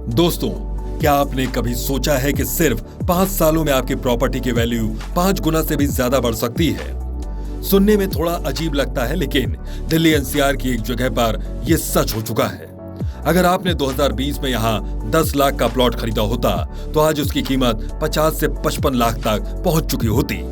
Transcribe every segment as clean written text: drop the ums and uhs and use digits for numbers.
दोस्तों, क्या आपने कभी सोचा है कि सिर्फ 5 सालों में आपकी प्रॉपर्टी की वैल्यू 5 गुना से भी ज्यादा बढ़ सकती है? सुनने में थोड़ा अजीब लगता है, लेकिन दिल्ली एनसीआर की एक जगह पर यह सच हो चुका है। अगर आपने 2020 में यहां 10 लाख का प्लॉट खरीदा होता तो आज उसकी कीमत 50 से 55 लाख तक पहुंच चुकी होती।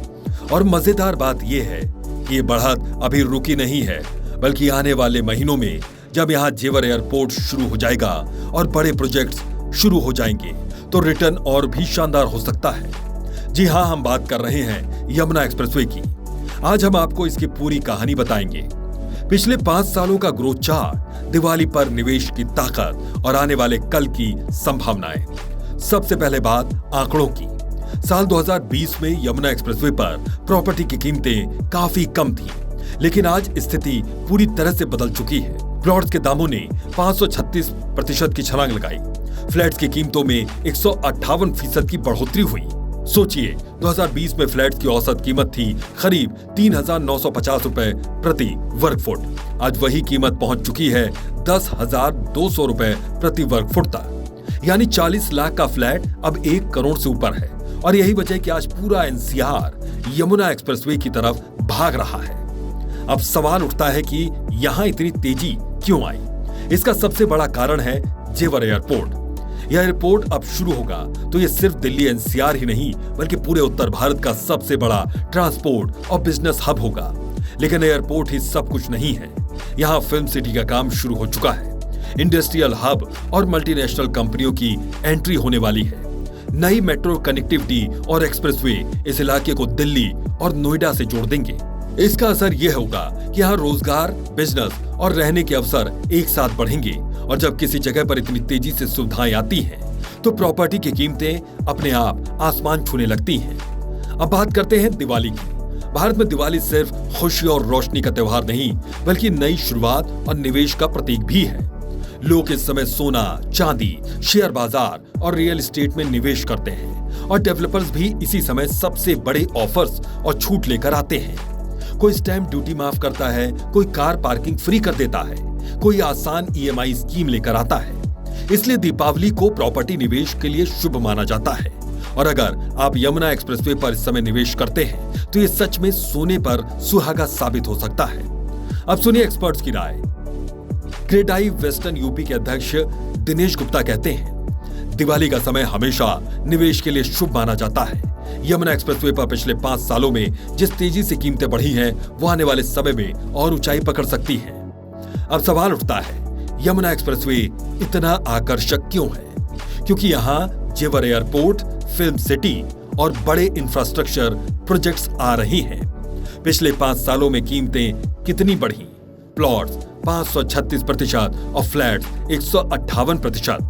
और मजेदार बात यह है कि ये बढ़त अभी रुकी नहीं है, बल्कि आने वाले महीनों में जब यहां जेवर एयरपोर्ट शुरू हो जाएगा और बड़े प्रोजेक्ट्स शुरू हो जाएंगे तो रिटर्न और भी शानदार हो सकता है। जी हां, हम बात कर रहे हैं यमुना एक्सप्रेसवे की। आज हम आपको इसकी पूरी कहानी बताएंगे। पिछले 5 सालों का ग्रोथ चार्ट, दिवाली पर निवेश की ताकत और आने वाले कल की संभावनाएं। सबसे पहले बात आंकड़ों की। साल 2020 में यमुना एक्सप्रेसवे पर प्रॉपर्टी की कीमतें काफी कम थी, लेकिन आज स्थिति पूरी तरह से बदल चुकी है। प्लॉट्स के दामों ने 536% की छलांग लगाई। फ्लैट्स की कीमतों में 158% की बढ़ोतरी हुई। सोचिए, 2020 में फ्लैट्स की औसत कीमत थी करीब 3,950 रुपए प्रति वर्ग फुट। आज वही कीमत पहुंच चुकी है 10,200 रुपए प्रति वर्ग फुट तक। यानी 40 लाख का फ्लैट अब 1 करोड़ से ऊपर है। और यही वजह कि आज पूरा एनसीआर यमुना एक्सप्रेसवे की तरफ भाग रहा है। अब सवाल उठता है कि यहां इतनी तेजी क्यों आई? इसका सबसे बड़ा कारण है जेवर एयरपोर्ट। यह एयरपोर्ट अब शुरू होगा तो यह सिर्फ दिल्ली एनसीआर ही नहीं, बल्कि पूरे उत्तर भारत का सबसे बड़ा ट्रांसपोर्ट और बिजनेस हब होगा। लेकिन एयरपोर्ट ही सब कुछ नहीं है। यहां फिल्म सिटी का काम शुरू हो चुका है। इंडस्ट्रियल हब और मल्टीनेशनल कंपनियों की एंट्री होने वाली है। नई मेट्रो कनेक्टिविटी और एक्सप्रेसवे इस इलाके को दिल्ली और नोएडा से जोड़ देंगे। इसका असर यह होगा कि यहाँ रोजगार, बिजनेस और रहने के अवसर एक साथ बढ़ेंगे। और जब किसी जगह पर इतनी तेजी से सुविधाएं आती हैं, तो प्रॉपर्टी की कीमतें अपने आप आसमान छूने लगती हैं। अब बात करते हैं दिवाली की। भारत में दिवाली सिर्फ खुशी और रोशनी का त्योहार नहीं, बल्कि नई शुरुआत और निवेश का प्रतीक भी है। लोग इस समय सोना, चांदी, शेयर बाजार और रियल एस्टेट में निवेश करते हैं। और डेवलपर्स भी इसी समय सबसे बड़े ऑफर्स और छूट लेकर आते हैं। कोई स्टैंप ड्यूटी माफ करता है, कोई कार पार्किंग फ्री कर देता है, कोई आसान ईएमआई स्कीम लेकर आता है। इसलिए दीपावली को प्रॉपर्टी निवेश के लिए शुभ माना जाता है। और अगर आप यमुना एक्सप्रेसवे पर इस समय निवेश करते हैं तो ये सच में सोने पर सुहागा साबित हो सकता है। अब सुनिए एक्सपर्ट्स की राय। क्रेडाई वेस्टर्न यूपी के अध्यक्ष दिनेश गुप्ता कहते हैं, दिवाली का समय हमेशा निवेश के लिए शुभ माना जाता है। यमुना एक्सप्रेसवे पर पिछले 5 सालों में जिस तेजी से कीमतें बढ़ी हैं, वो आने वाले समय में और ऊंचाई पकड़ सकती हैं। अब सवाल उठता है, यमुना एक्सप्रेसवे इतना आकर्षक क्यों है? क्योंकि यहाँ जेवर एयरपोर्ट, फिल्म सिटी और बड़े इंफ्रास्ट्रक्चर प्रोजेक्ट्स आ रही हैं। पिछले 5 सालों में कीमतें कितनी बढ़ी? प्लॉट्स 536% और फ्लैट्स 158%।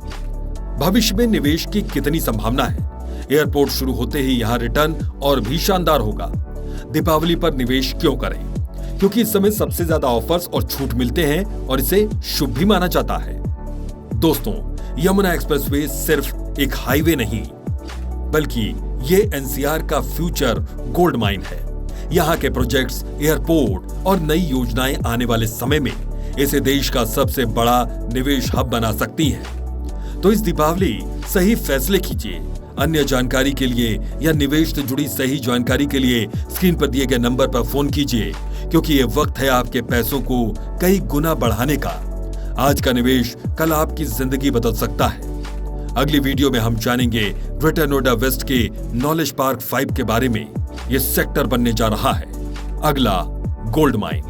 भविष्य में निवेश की कितनी संभावना है? एयरपोर्ट शुरू होते ही यहां रिटर्न और भी शानदार होगा। दीपावली पर निवेश क्यों करें? क्योंकि इस समय सबसे ज्यादा ऑफर्स और छूट मिलते हैं और इसे शुभ भी माना जाता है। दोस्तों, यमुना एक्सप्रेसवे सिर्फ एक हाईवे नहीं, बल्कि ये एनसीआर का फ्यूचर गोल्ड माइन है। यहाँ के प्रोजेक्ट्स, एयरपोर्ट और नई योजनाएं आने वाले समय में इसे देश का सबसे बड़ा निवेश हब बना सकती हैं। तो इस दीपावली सही फैसले कीजिए। अन्य जानकारी के लिए या निवेश से जुड़ी सही जानकारी के लिए स्क्रीन पर दिए गए नंबर पर फोन कीजिए, क्योंकि ये वक्त है आपके पैसों को कई गुना बढ़ाने का। आज का निवेश कल आपकी जिंदगी बदल सकता है। अगली वीडियो में हम जानेंगे ग्रेटर नोएडा वेस्ट के नॉलेज पार्क 5 के बारे में। यह सेक्टर बनने जा रहा है अगला गोल्ड माइन।